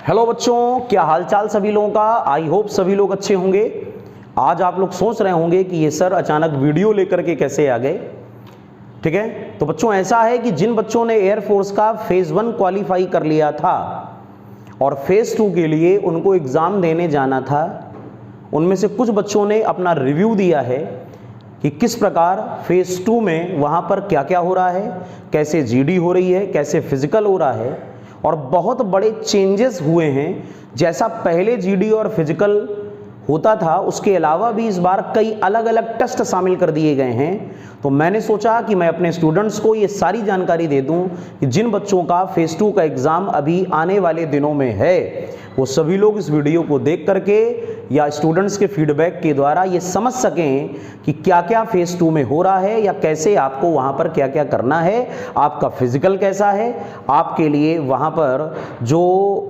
Hello बच्चों, क्या हालचाल सभी लोगों का। आई होप सभी लोग अच्छे होंगे। आज आप लोग सोच रहे होंगे कि ये सर अचानक वीडियो लेकर के कैसे आ गए। ठीक है, तो बच्चों ऐसा है कि जिन बच्चों ने एयरफोर्स का फेज 1 क्वालिफाई कर लिया था और फेज 2 के लिए उनको एग्जाम देने जाना था, उनमें से कुछ बच्चों ने अपना रिव्यू दिया है कि किस प्रकार फेज 2 में वहाँ पर क्या क्या हो रहा है, कैसे जीडी हो रही है, कैसे फिजिकल हो रहा है, और बहुत बड़े चेंजेस हुए हैं। जैसा पहले जीडी और फिजिकल होता था उसके अलावा भी इस बार कई अलग अलग टेस्ट शामिल कर दिए गए हैं। तो मैंने सोचा कि मैं अपने स्टूडेंट्स को ये सारी जानकारी दे दूं कि जिन बच्चों का फेज 2 का एग्ज़ाम अभी आने वाले दिनों में है वो सभी लोग इस वीडियो को देख करके या स्टूडेंट्स के फीडबैक के द्वारा ये समझ सकें कि क्या क्या फेज 2 में हो रहा है या कैसे आपको वहाँ पर क्या क्या करना है, आपका फिजिकल कैसा है, आपके लिए वहाँ पर जो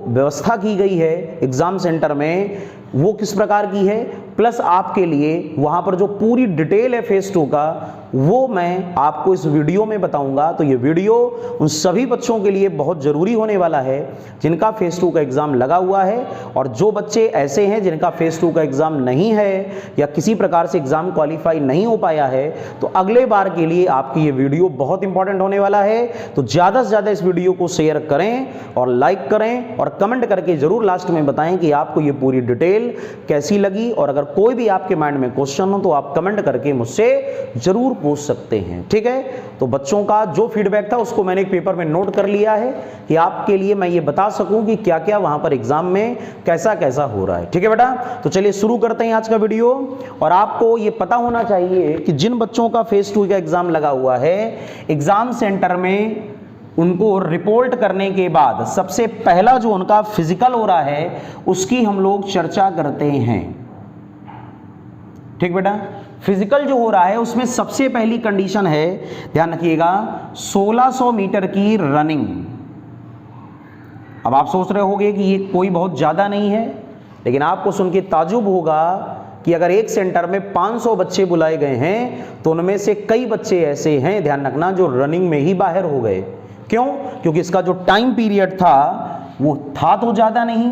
व्यवस्था की गई है एग्ज़ाम सेंटर में वो किस प्रकार की है, प्लस आपके लिए वहाँ पर जो पूरी डिटेल है फेज 2 का वो मैं आपको इस वीडियो में बताऊंगा। तो ये वीडियो उन सभी बच्चों के लिए बहुत ज़रूरी होने वाला है जिनका फेज 2 का एग्ज़ाम लगा हुआ है, और जो बच्चे ऐसे हैं जिनका फेज 2 का एग्ज़ाम नहीं है या किसी प्रकार से एग्ज़ाम क्वालिफाई नहीं हो पाया है, तो अगले बार के लिए आपकी ये वीडियो बहुत इंपॉर्टेंट होने वाला है। तो ज़्यादा से ज़्यादा इस वीडियो को शेयर करें और लाइक करें और कमेंट करके ज़रूर लास्ट में बताएं कि आपको ये पूरी डिटेल कैसी लगी, और अगर कोई भी आपके माइंड में क्वेश्चन हो तो आप कमेंट करके मुझसे ज़रूर पूछ सकते हैं। ठीक है, तो बच्चों का जो फीडबैक था उसको मैंने एक पेपर में नोट कर लिया है कि आपके लिए मैं ये बता सकूं कि क्या क्या वहां पर एग्जाम में कैसा कैसा हो रहा है। ठीक है बेटा, तो चलिए शुरू करते हैं आज का वीडियो। और आपको ये पता होना चाहिए कि जिन बच्चों का फेज 2 का एग्जाम लगा हुआ है, एग्जाम सेंटर में उनको रिपोर्ट करने के बाद सबसे पहला जो उनका फिजिकल हो रहा है उसकी हम लोग चर्चा करते हैं। ठीक बेटा, फिजिकल जो हो रहा है उसमें सबसे पहली कंडीशन है, ध्यान रखिएगा, 1600 मीटर की रनिंग। अब आप सोच रहे होंगे कि ये कोई बहुत ज्यादा नहीं है, लेकिन आपको सुन के ताजुब होगा कि अगर एक सेंटर में 500 बच्चे बुलाए गए हैं तो उनमें से कई बच्चे ऐसे हैं, ध्यान रखना, जो रनिंग में ही बाहर हो गए। क्यों? क्योंकि इसका जो टाइम पीरियड था वो था तो ज्यादा नहीं।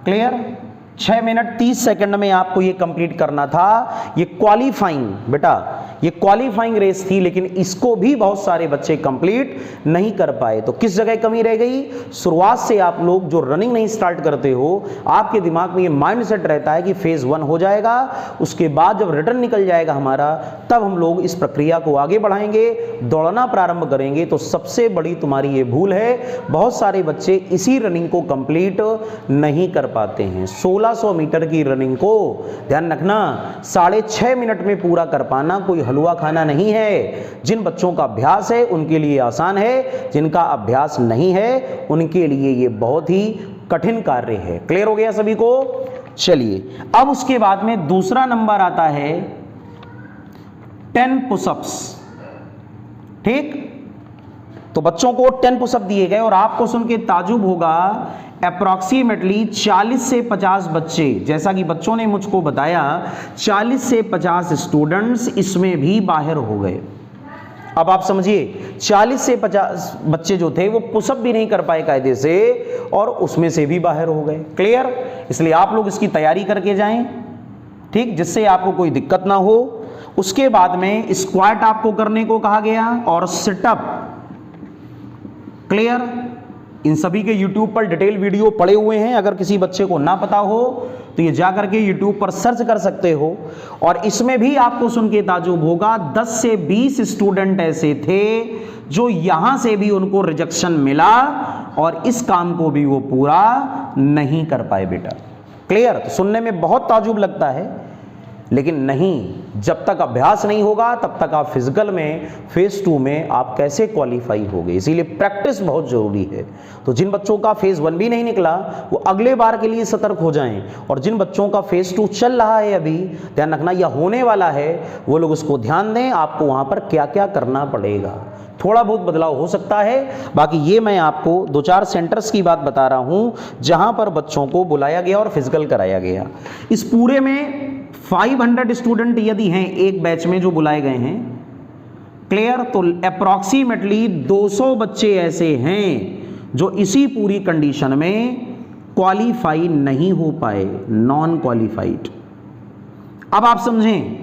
क्लियर? 6 मिनट 30 सेकंड में आपको ये कंप्लीट करना था। ये क्वालिफाइंग, बेटा ये क्वालिफाइंग रेस थी, लेकिन इसको भी बहुत सारे बच्चे कंप्लीट नहीं कर पाए। तो किस जगह कमी रह गई? शुरुआत से आप लोग जो रनिंग नहीं स्टार्ट करते हो, आपके दिमाग में ये माइंड सेट रहता है कि फेज 1 हो जाएगा, उसके बाद जब रिटर्न निकल जाएगा हमारा तब हम लोग इस प्रक्रिया को आगे बढ़ाएंगे, दौड़ना प्रारंभ करेंगे। तो सबसे बड़ी तुम्हारी ये भूल है, बहुत सारे बच्चे इसी रनिंग को कंप्लीट नहीं कर पाते हैं। 1600 मीटर की रनिंग को ध्यान रखना 6.5 मिनट में पूरा कर पाना कोई हलवा खाना नहीं है। जिन बच्चों का अभ्यास है उनके लिए आसान है, जिनका अभ्यास नहीं है उनके लिए ये बहुत ही कठिन कार्य है। क्लियर हो गया सभी को? चलिए, अब उसके बाद में दूसरा नंबर आता है 10 पुशअप्स। ठीक, तो बच्चों को 10 पुशअप दिए गए और आपको सुन के ताजुब होगा, अप्रॉक्सीमेटली 40 से 50 बच्चे, जैसा कि बच्चों ने मुझको बताया, 40 से 50 स्टूडेंट्स इसमें भी बाहर हो गए। अब आप समझिए, 40 से 50 बच्चे जो थे वो पुशअप भी नहीं कर पाए कायदे से और उसमें से भी बाहर हो गए। क्लियर? इसलिए आप लोग इसकी तैयारी करके जाएं, ठीक, जिससे आपको कोई दिक्कत ना हो। उसके बाद में स्क्वाट आपको करने को कहा गया और सिटअप। क्लियर? इन सभी के YouTube पर डिटेल वीडियो पड़े हुए हैं, अगर किसी बच्चे को ना पता हो तो ये जा करके YouTube पर सर्च कर सकते हो। और इसमें भी आपको सुन के ताजुब होगा, 10 से 20 स्टूडेंट ऐसे थे जो यहां से भी उनको रिजेक्शन मिला और इस काम को भी वो पूरा नहीं कर पाए बेटा। क्लियर? तो सुनने में बहुत ताजुब लगता है, लेकिन नहीं, जब तक अभ्यास नहीं होगा तब तक आप फिजिकल में फेज 2 में आप कैसे क्वालिफाई होगे। इसीलिए प्रैक्टिस बहुत जरूरी है। तो जिन बच्चों का फेज 1 भी नहीं निकला वो अगले बार के लिए सतर्क हो जाएं, और जिन बच्चों का फेज 2 चल रहा है अभी, ध्यान रखना, या होने वाला है, वो लोग उसको ध्यान दें, आपको वहां पर क्या क्या करना पड़ेगा। थोड़ा बहुत बदलाव हो सकता है, बाकी ये मैं आपको 2-4 सेंटर्स की बात बता रहा हूं जहां पर बच्चों को बुलाया गया और फिजिकल कराया गया। इस पूरे में 500 स्टूडेंट यदि हैं एक बैच में जो बुलाए गए हैं, क्लियर, तो अप्रॉक्सीमेटली 200 बच्चे ऐसे हैं जो इसी पूरी कंडीशन में क्वालिफाई नहीं हो पाए, नॉन क्वालिफाइड। अब आप समझें,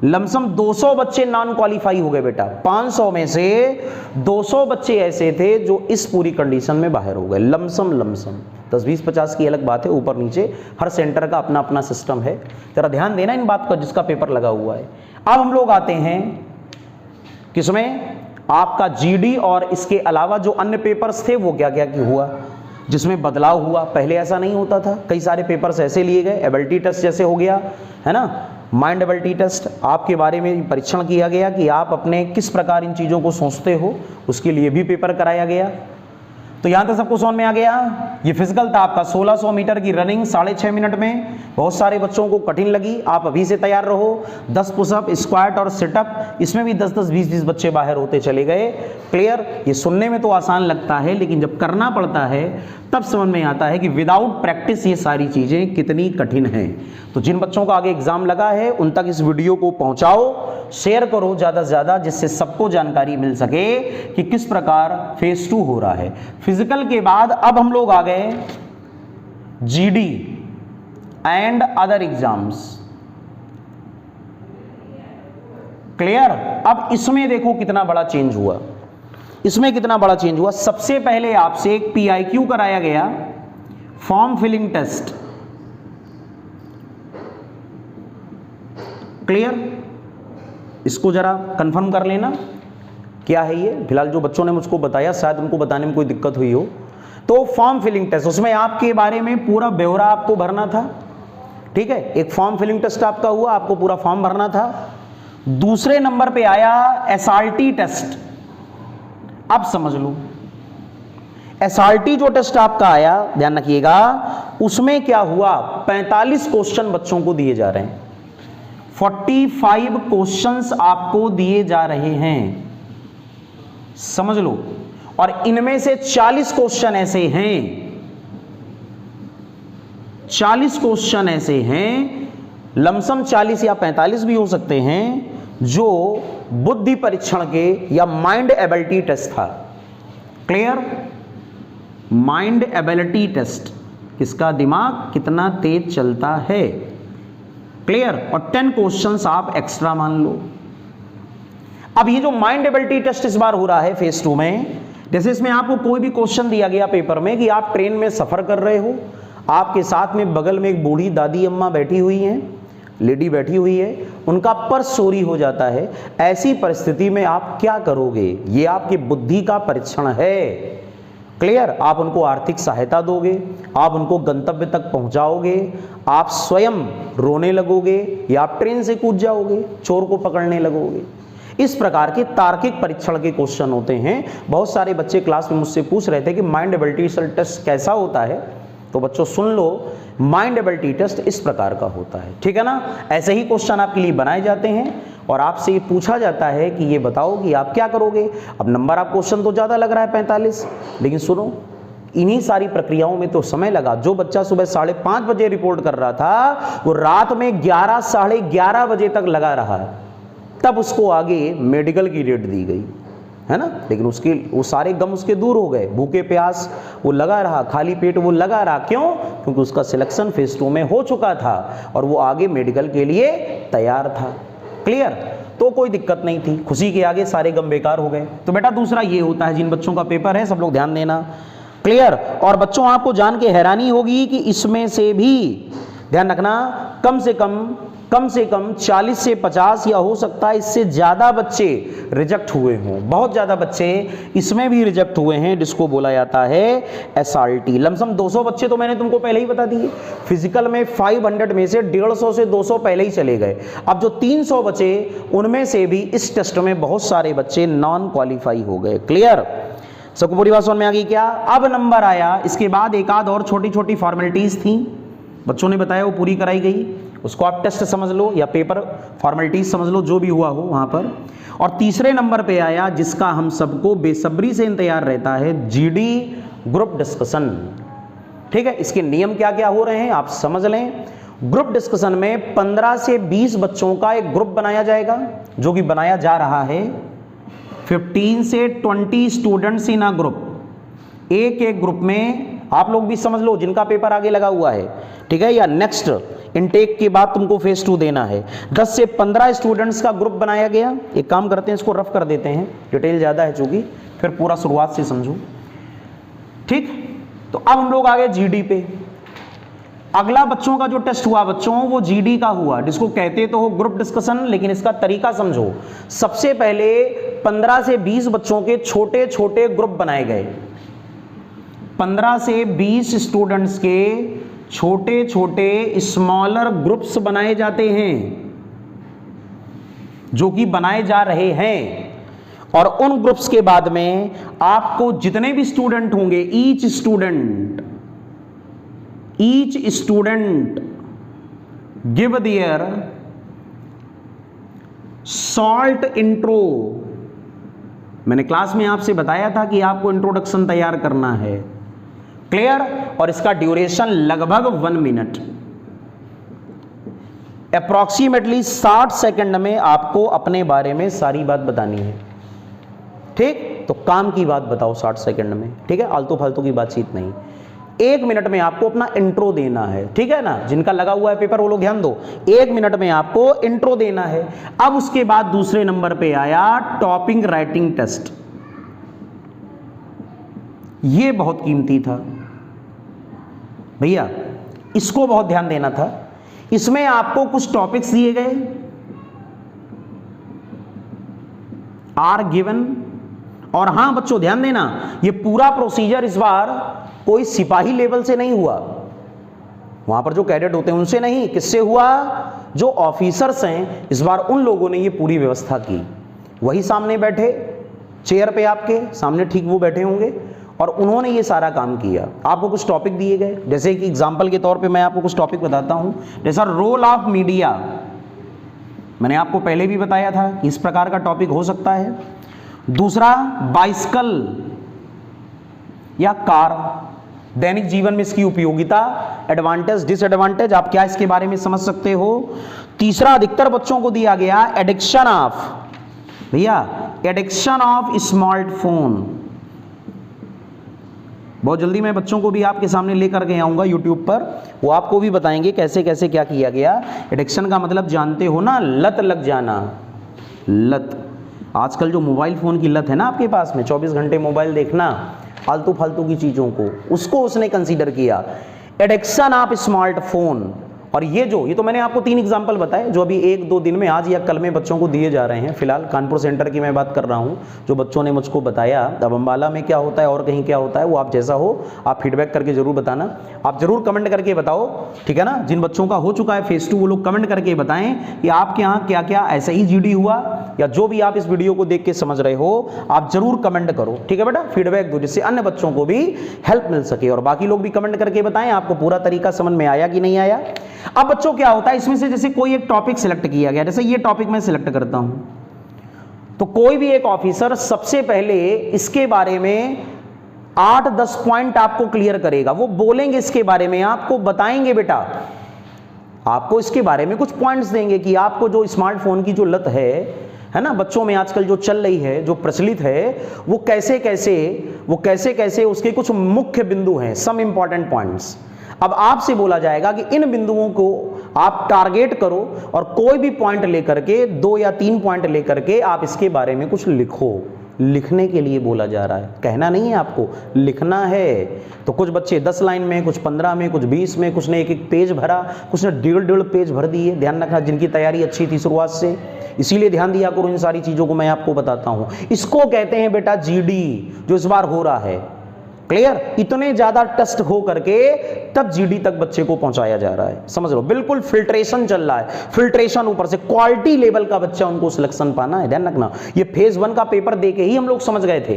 लमसम 200 बच्चे नॉन क्वालिफाई हो गए बेटा। 500 में से 200 बच्चे ऐसे थे जो इस पूरी कंडीशन में बाहर हो गए, लमसम 10, 20, 50 की अलग बात है, ऊपर नीचे हर सेंटर का अपना अपना सिस्टम है। जरा ध्यान देना इन बात का जिसका पेपर लगा हुआ है। अब हम लोग आते हैं किसमें, आपका जीडी और इसके अलावा जो अन्य पेपर्स थे वो क्या क्या हुआ, जिसमें बदलाव हुआ। पहले ऐसा नहीं होता था, कई सारे पेपर्स ऐसे लिए गए, एबिलिटी टेस्ट जैसे हो गया है ना, माइंड एबिलिटी टेस्ट, आपके बारे में परीक्षण किया गया कि आप अपने किस प्रकार इन चीज़ों को सोचते हो, उसके लिए भी पेपर कराया गया। तो यहाँ तक सबको समझ में आ गया। ये फिजिकल था आपका 1600 मीटर की रनिंग 6.5 मिनट में, बहुत सारे बच्चों को कठिन लगी, आप अभी से तैयार रहो। 10 पुशअप, स्क्वाट और सिटअप, इसमें भी 10-10, 20-20 बच्चे बाहर होते चले गए। क्लियर। ये सुनने में तो आसान लगता है, लेकिन जब करना पड़ता है तब समझ में आता है कि विदाउट प्रैक्टिस ये सारी चीज़ें कितनी कठिन हैं। तो जिन बच्चों का आगे एग्जाम लगा है उन तक इस वीडियो को पहुंचाओ, शेयर करो ज़्यादा से ज़्यादा, जिससे सबको जानकारी मिल सके कि किस प्रकार फेज 2 हो रहा है। फिजिकल के बाद अब हम लोग आ गए GD and other exams. Clear. अब इसमें देखो कितना बड़ा चेंज हुआ, इसमें कितना बड़ा चेंज हुआ। सबसे पहले आपसे एक PIQ कराया गया, फॉर्म फिलिंग टेस्ट। क्लियर। इसको जरा कंफर्म कर लेना क्या है ये। फिलहाल जो बच्चों ने मुझको बताया शायद उनको बताने में कोई दिक्कत हुई हो। तो फॉर्म फिलिंग टेस्ट, उसमें आपके बारे में पूरा ब्यौरा आपको भरना था। ठीक है, एक फॉर्म फिलिंग टेस्ट आपका हुआ, आपको पूरा फॉर्म भरना था। दूसरे नंबर पे आया SRT टेस्ट। अब समझ लो, SRT जो टेस्ट आपका आया, ध्यान रखिएगा, उसमें क्या हुआ, 45 क्वेश्चन बच्चों को दिए जा रहे हैं। 45 क्वेश्चंस आपको दिए जा रहे हैं, समझ लो। और इनमें से 40 क्वेश्चन ऐसे हैं, 40 क्वेश्चन ऐसे हैं, लमसम 40 या 45 भी हो सकते हैं, जो बुद्धि परीक्षण के या माइंड एबिलिटी टेस्ट था। क्लियर। माइंड एबिलिटी टेस्ट, किसका दिमाग कितना तेज चलता है। क्लियर। और 10 क्वेश्चंस आप एक्स्ट्रा मान लो। अब ये जो माइंड एबिलिटी टेस्ट इस बार हो रहा है फेज 2 में, जैसे इसमें आपको कोई भी क्वेश्चन दिया गया पेपर में कि आप ट्रेन में सफर कर रहे हो, आपके साथ में बगल में एक बूढ़ी दादी अम्मा बैठी हुई हैं, लेडी बैठी हुई है, उनका पर्स चोरी हो जाता है। ऐसी परिस्थिति में आप क्या करोगे, ये आपकी बुद्धि का परीक्षण है। क्लियर। आप उनको आर्थिक सहायता दोगे, आप उनको गंतव्य तक पहुंचाओगे, आप स्वयं रोने लगोगे, या आप ट्रेन से कूद जाओगे, चोर को पकड़ने लगोगे। इस प्रकार के तार्किक परीक्षण के क्वेश्चन होते हैं। बहुत सारे बच्चे क्लास में मुझसे पूछ रहे थे कि माइंड एबिलिटी टेस्ट कैसा होता है, तो बच्चों सुन लो, माइंड एबिलिटी टेस्ट इस प्रकार का होता है। ठीक है ना। ऐसे ही क्वेश्चन आपके लिए बनाए जाते हैं और आपसे ये पूछा जाता है कि ये बताओ कि आप क्या करोगे। अब नंबर आप क्वेश्चन तो ज़्यादा लग रहा है 45, लेकिन सुनो, इन्हीं सारी प्रक्रियाओं में तो समय लगा। जो बच्चा सुबह 5:30 बजे रिपोर्ट कर रहा था, वो रात में 11, 11:30 बजे तक लगा रहा है, तब उसको आगे मेडिकल की डेट दी गई है ना। लेकिन उसके वो सारे गम उसके दूर हो गए, भूखे प्यास वो लगा रहा, खाली पेट वो लगा रहा। क्यों? क्योंकि उसका सिलेक्शन फेज 2 में हो चुका था और वो आगे मेडिकल के लिए तैयार था। क्लियर। तो कोई दिक्कत नहीं थी, खुशी के आगे सारे गम बेकार हो गए। तो बेटा दूसरा ये होता है जिन बच्चों का पेपर है, सब लोग ध्यान देना। क्लियर। और बच्चों आपको जान के हैरानी होगी कि इसमें से भी ध्यान रखना, कम से कम 40 से 50 या हो सकता है इससे ज्यादा बच्चे रिजेक्ट हुए हों। बहुत ज्यादा बच्चे इसमें भी रिजेक्ट हुए हैं, जिसको बोला जाता है SRT। लमसम 200 बच्चे तो मैंने तुमको पहले ही बता दिए। फिजिकल में 500 में से 150 से 200 पहले ही चले गए। अब जो 300 बचे, उनमें से भी इस टेस्ट में बहुत सारे बच्चे नॉन क्वालिफाई हो गए। क्लियर। सबको पूरी बात समझ में आ गई क्या? अब नंबर आया, इसके बाद एक आध और छोटी छोटी फॉर्मेलिटीज थी, बच्चों ने बताया, वो पूरी कराई गई। उसको आप टेस्ट समझ लो या पेपर फॉर्मेलिटीज समझ लो, जो भी हुआ हो वहां पर। और तीसरे नंबर पे आया, जिसका हम सबको बेसब्री से इंतजार रहता है, GD ग्रुप डिस्कशन। ठीक है। इसके नियम क्या क्या हो रहे हैं आप समझ लें। ग्रुप डिस्कशन में 15 से 20 बच्चों का एक ग्रुप बनाया जाएगा, जो कि बनाया जा रहा है। 15 से 20 स्टूडेंट्स इन अ ग्रुप एक एक ग्रुप में आप लोग भी समझ लो जिनका पेपर आगे लगा हुआ है, ठीक है, या नेक्स्ट इनटेक के बाद तुमको फेज 2 देना है, 10 से 15 स्टूडेंट्स का ग्रुप बनाया गया। एक काम करते हैं, इसको रफ कर देते हैं, डिटेल ज़्यादा है चूंकि, फिर पूरा शुरुआत से समझो, ठीक। तो अब हम लोग आ गए जीडी पे। अगला बच्चों का जो टेस्ट हुआ बच्चों, वो जीडी का हुआ, जिसको कहते तो हो ग्रुप डिस्कशन, लेकिन इसका तरीका समझो। सबसे पहले 15 से 20 बच्चों के छोटे छोटे ग्रुप बनाए गए, 15 से 20 स्टूडेंट्स के छोटे छोटे स्मॉलर ग्रुप्स बनाए जाते हैं, जो कि बनाए जा रहे हैं। और उन ग्रुप्स के बाद में आपको जितने भी स्टूडेंट होंगे, each student give their short intro. मैंने क्लास में आपसे बताया था कि आपको इंट्रोडक्शन तैयार करना है, क्लियर। और इसका ड्यूरेशन लगभग 1 मिनट, अप्रॉक्सीमेटली 60 सेकंड में आपको अपने बारे में सारी बात बतानी है, ठीक। तो काम की बात बताओ 60 सेकंड में, ठीक है, आलतू फालतू की बातचीत नहीं। 1 मिनट में आपको अपना इंट्रो देना है, ठीक है ना। जिनका लगा हुआ है पेपर वो लोग ध्यान दो, 1 मिनट में आपको इंट्रो देना है। अब उसके बाद दूसरे नंबर पे आया टॉपिक राइटिंग टेस्ट। ये बहुत कीमती था भैया, इसको बहुत ध्यान देना था। इसमें आपको कुछ टॉपिक्स दिए गए, आर गिवन। और हां बच्चों ध्यान देना, ये पूरा प्रोसीजर इस बार कोई सिपाही लेवल से नहीं हुआ, वहां पर जो कैडेट होते हैं उनसे नहीं, किससे हुआ, जो ऑफिसर्स हैं, इस बार उन लोगों ने ये पूरी व्यवस्था की। वही सामने बैठे चेयर पे, आपके सामने ठीक वो बैठे होंगे, और उन्होंने ये सारा काम किया। आपको कुछ टॉपिक दिए गए, जैसे कि एग्जाम्पल के तौर पे मैं आपको कुछ टॉपिक बताता हूं, जैसा रोल ऑफ मीडिया। मैंने आपको पहले भी बताया था कि इस प्रकार का टॉपिक हो सकता है। दूसरा, बाइसिकल या कार, दैनिक जीवन में इसकी उपयोगिता, एडवांटेज डिसएडवांटेज, आप क्या इसके बारे में समझ सकते हो। तीसरा, अधिकतर बच्चों को दिया गया एडिक्शन ऑफ, भैया एडिक्शन ऑफ स्मार्टफोन। बहुत जल्दी मैं बच्चों को भी आपके सामने लेकर के आऊंगा यूट्यूब पर, वो आपको भी बताएंगे कैसे कैसे क्या किया गया। एडिक्शन का मतलब जानते हो ना, लत लग जाना, लत। आजकल जो मोबाइल फ़ोन की लत है ना आपके पास में, 24 घंटे मोबाइल देखना, फालतू फालतू की चीज़ों को, उसको उसने कंसीडर किया एडिक्शन ऑफ स्मार्टफोन। और ये तो मैंने आपको 3 एग्जाम्पल बताए, जो अभी 1-2 दिन में, आज या कल में बच्चों को दिए जा रहे हैं। फिलहाल कानपुर सेंटर की मैं बात कर रहा हूँ, जो बच्चों ने मुझको बताया। अब अम्बाला में क्या होता है और कहीं क्या होता है, वो आप जैसा हो आप फीडबैक करके जरूर बताना, आप जरूर कमेंट करके बताओ, ठीक है ना। जिन बच्चों का हो चुका है फेज 2 वो लोग कमेंट करके बताएं कि आपके यहाँ क्या क्या ऐसा ही जीडी हुआ, या जो भी आप इस वीडियो को देख के समझ रहे हो आप जरूर कमेंट करो, ठीक है बेटा, फीडबैक दो, जिससे अन्य बच्चों को भी हेल्प मिल सके। और बाकी लोग भी कमेंट करके बताएं आपको पूरा तरीका समझ में आया कि नहीं आया। अब बच्चों क्या होता है, इसमें से जैसे कोई एक टॉपिक सिलेक्ट किया गया, जैसे ये टॉपिक मैं सिलेक्ट करता हूं, तो कोई भी एक ऑफिसर सबसे पहले इसके बारे में 8-10 पॉइंट आपको क्लियर करेगा। वो बोलेंगे इसके बारे में, आपको बताएंगे बेटा, आपको इसके बारे में कुछ पॉइंट्स देंगे कि आपको जो स्मार्टफोन की जो लत है ना बच्चों में आजकल जो चल रही है, जो प्रचलित है, वो कैसे कैसे उसके कुछ मुख्य बिंदु हैं, सम इंपॉर्टेंट पॉइंट्स। अब आपसे बोला जाएगा कि इन बिंदुओं को आप टारगेट करो और कोई भी पॉइंट लेकर के, 2 या 3 पॉइंट लेकर के आप इसके बारे में कुछ लिखो। लिखने के लिए बोला जा रहा है, कहना नहीं है आपको, लिखना है। तो कुछ बच्चे 10 लाइन में, कुछ 15 में, कुछ 20 में, कुछ ने एक पेज भरा, कुछ ने 1.5 पेज भर दिए। ध्यान रखना, जिनकी तैयारी अच्छी थी शुरुआत से, इसीलिए ध्यान दिया करो इन सारी चीजों को मैं आपको बताता हूं। इसको कहते हैं बेटा जीडी, जो इस बार हो रहा है। क्लियर, इतने ज्यादा टेस्ट हो करके तब जीडी तक बच्चे को पहुंचाया जा रहा है, समझ लो। बिल्कुल फिल्ट्रेशन चल रहा है, फिल्ट्रेशन ऊपर से, क्वालिटी लेवल का बच्चा उनको सिलेक्शन पाना है। ध्यान रखना, ये फेज 1 का पेपर दे के ही हम लोग समझ गए थे,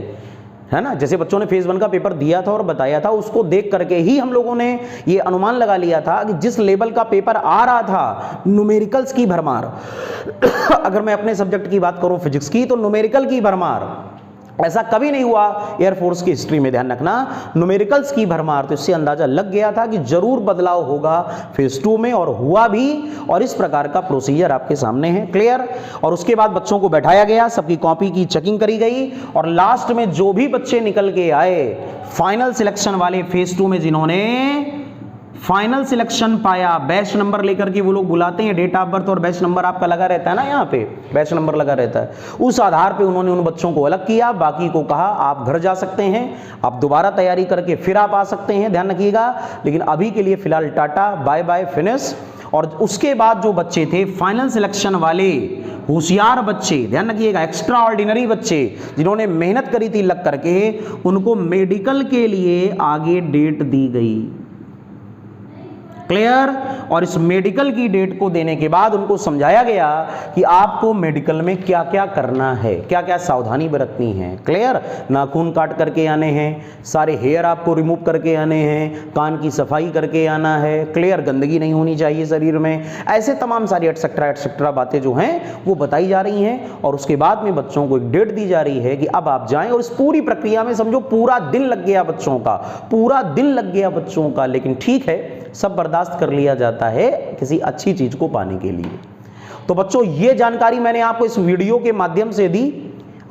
है ना। जैसे बच्चों ने फेज 1 का पेपर दिया था और बताया था, उसको देख करके ही हम लोगों ने ये अनुमान लगा लिया था कि जिस लेवल का पेपर आ रहा था, न्यूमेरिकल्स की भरमार अगर मैं अपने सब्जेक्ट की बात करूं फिजिक्स की, तो न्यूमेरिकल की भरमार, ऐसा कभी नहीं हुआ एयरफोर्स की हिस्ट्री में, ध्यान रखना। न्यूमेरिकल्स की भरमार, तो इससे अंदाजा लग गया था कि जरूर बदलाव होगा फेज 2 में, और हुआ भी, और इस प्रकार का प्रोसीजर आपके सामने है, क्लियर। और उसके बाद बच्चों को बैठाया गया, सबकी कॉपी की चेकिंग करी गई, और लास्ट में जो भी बच्चे निकल के आए फाइनल सिलेक्शन वाले फेज 2 में, जिन्होंने फाइनल सिलेक्शन पाया, बैच नंबर लेकर के वो लोग बुलाते हैं, डेट ऑफ बर्थ और बैच नंबर आपका लगा रहता है ना, यहाँ पे बैच नंबर लगा रहता है, उस आधार पे उन्होंने उन बच्चों को अलग किया, बाकी को कहा आप घर जा सकते हैं, आप दोबारा तैयारी करके फिर आप आ सकते हैं, ध्यान रखिएगा। लेकिन अभी के लिए फिलहाल टाटा, बाय बाय, फिनिश। और उसके बाद जो बच्चे थे फाइनल सिलेक्शन वाले होशियार बच्चे, ध्यान रखिएगा, एक्स्ट्रा ऑर्डिनरी बच्चे जिन्होंने मेहनत करी थी लग करके, उनको मेडिकल के लिए आगे डेट दी गई, क्लियर। और इस मेडिकल की डेट को देने के बाद उनको समझाया गया कि आपको मेडिकल में क्या क्या करना है, क्या क्या सावधानी बरतनी है, क्लियर। नाखून काट करके आने हैं, सारे हेयर आपको रिमूव करके आने हैं, कान की सफाई करके आना है, क्लियर, गंदगी नहीं होनी चाहिए शरीर में, ऐसे तमाम सारी एटसेट्रा एटसेट्रा बातें जो हैं वो बताई जा रही हैं। और उसके बाद में बच्चों को एक डेट दी जा रही है कि अब आप जाएं, और इस पूरी प्रक्रिया में समझो पूरा दिन लग गया बच्चों का, पूरा दिन लग गया बच्चों का, लेकिन ठीक है, सब बर्दाश्त कर लिया जाता है किसी अच्छी चीज को पाने के लिए। तो बच्चों ये जानकारी मैंने आपको इस वीडियो के माध्यम से दी,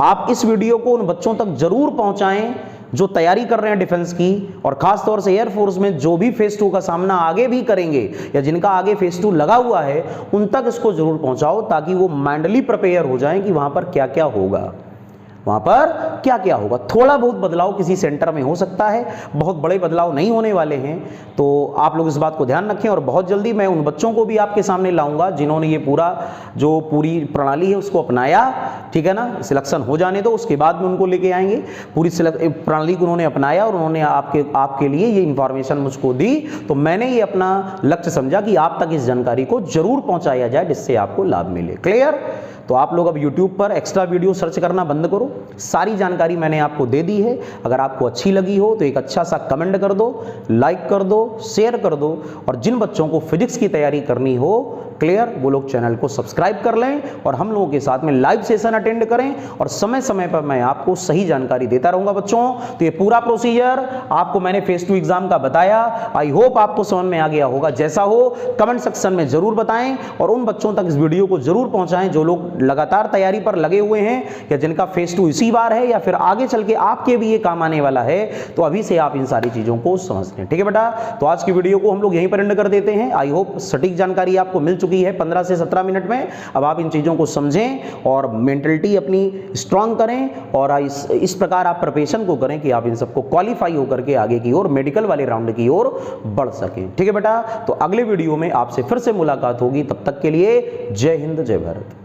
आप इस वीडियो को उन बच्चों तक जरूर पहुंचाएं जो तैयारी कर रहे हैं डिफेंस की, और खास तौर से एयरफोर्स में जो भी फेज 2 का सामना आगे भी करेंगे या जिनका आगे फेज 2 लगा हुआ है, उन तक इसको जरूर पहुंचाओ, ताकि वो मेंटली प्रिपेयर हो जाएं कि वहां पर क्या क्या होगा, वहां पर क्या क्या होगा। थोड़ा बहुत बदलाव किसी सेंटर में हो सकता है, बहुत बड़े बदलाव नहीं होने वाले हैं, तो आप लोग इस बात को ध्यान रखें। और बहुत जल्दी मैं उन बच्चों को भी आपके सामने लाऊंगा जिन्होंने ये पूरी प्रणाली है उसको अपनाया, ठीक है ना, सिलेक्शन हो जाने दो, उसके बाद में उनको लेके आएंगे। पूरी प्रणाली को उन्होंने अपनाया और उन्होंने आपके लिए ये इंफॉर्मेशन मुझको दी, तो मैंने ये अपना लक्ष्य समझा कि आप तक इस जानकारी को जरूर पहुंचाया जाए जिससे आपको लाभ मिले, क्लियर। तो आप लोग अब YouTube पर एक्स्ट्रा वीडियो सर्च करना बंद करो, सारी जानकारी मैंने आपको दे दी है। अगर आपको अच्छी लगी हो तो एक अच्छा सा कमेंट कर दो, लाइक कर दो, शेयर कर दो, और जिन बच्चों को फिजिक्स की तैयारी करनी हो, क्लियर, वो लोग चैनल को सब्सक्राइब कर लें और हम लोगों के साथ में लाइव सेशन अटेंड करें, और समय समय पर मैं आपको सही जानकारी देता रहूंगा बच्चों। तो ये पूरा प्रोसीजर आपको मैंने फेज 2 एग्जाम का बताया, आई होप आपको समझ में आ गया होगा। जैसा हो कमेंट सेक्शन में जरूर बताएं, और उन बच्चों तक इस वीडियो को जरूर पहुंचाएं जो लोग लगातार तैयारी पर लगे हुए हैं, या जिनका फेज 2 इसी बार है, या फिर आगे चल के आपके भी ये काम आने वाला है, तो अभी से आप इन सारी चीजों को समझ लें, ठीक है बेटा। तो आज की वीडियो को हम लोग यहीं पर एंड कर देते हैं। आई होप सटीक जानकारी आपको मिल चुकी है 15 से 17 मिनट में। अब आप इन चीजों को समझें और मेंटलिटी अपनी स्ट्रांग करें, और इस प्रकार आप प्रिपरेशन को करें कि आप इन सबको क्वालिफाई होकर के आगे की ओर मेडिकल वाले राउंड की ओर बढ़ सकें, ठीक है बेटा। तो अगले वीडियो में आपसे फिर से मुलाकात होगी, तब तक के लिए जय हिंद, जय भारत।